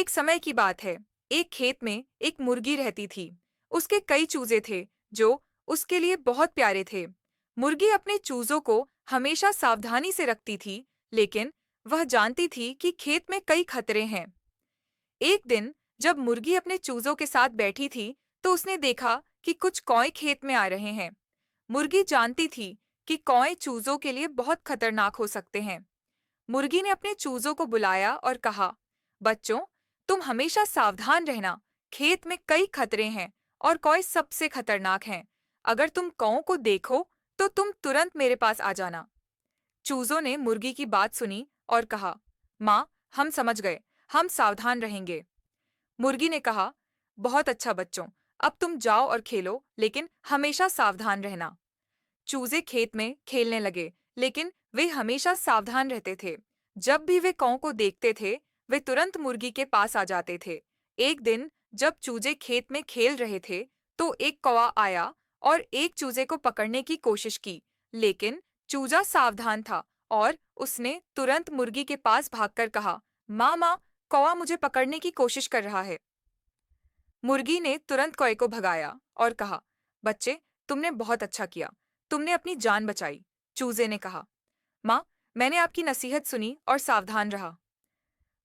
एक समय की बात है। एक खेत में एक मुर्गी रहती थी। उसके कई चूजे थे जो उसके लिए बहुत प्यारे थे। मुर्गी अपने चूजों को हमेशा सावधानी से रखती थी, लेकिन वह जानती थी कि खेत में कई खतरे हैं। एक दिन जब मुर्गी अपने चूजों के साथ बैठी थी, तो उसने देखा कि कुछ कौए खेत में आ रहे हैं। मुर्गी जानती थी कि कौए चूजों के लिए बहुत खतरनाक हो सकते हैं। मुर्गी ने अपने चूजों को बुलाया और कहा, बच्चों, तुम हमेशा सावधान रहना। खेत में कई खतरे हैं और कौए सबसे खतरनाक हैं। अगर तुम कौओं को देखो तो तुम तुरंत मेरे पास आ जाना। चूजों ने मुर्गी की बात सुनी और कहा, माँ, हम समझ गए, हम सावधान रहेंगे। मुर्गी ने कहा, बहुत अच्छा बच्चों, अब तुम जाओ और खेलो, लेकिन हमेशा सावधान रहना। चूजे खेत में खेलने लगे, लेकिन वे हमेशा सावधान रहते थे। जब भी वे कौओं को देखते थे, वे तुरंत मुर्गी के पास आ जाते थे। एक दिन जब चूजे खेत में खेल रहे थे, तो एक कौवा आया और एक चूजे को पकड़ने की कोशिश की, लेकिन चूजा सावधान था और उसने तुरंत मुर्गी के पास भागकर कहा, माँ माँ, कौवा मुझे पकड़ने की कोशिश कर रहा है। मुर्गी ने तुरंत कौवे को भगाया और कहा, बच्चे, तुमने बहुत अच्छा किया, तुमने अपनी जान बचाई। चूजे ने कहा, माँ, मैंने आपकी नसीहत सुनी और सावधान रहा।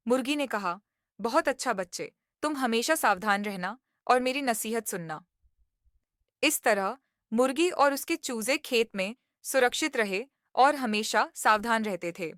मुर्गी ने कहा, बहुत अच्छा बच्चे, तुम हमेशा सावधान रहना और मेरी नसीहत सुनना। इस तरह मुर्गी और उसके चूजे खेत में सुरक्षित रहे और हमेशा सावधान रहते थे।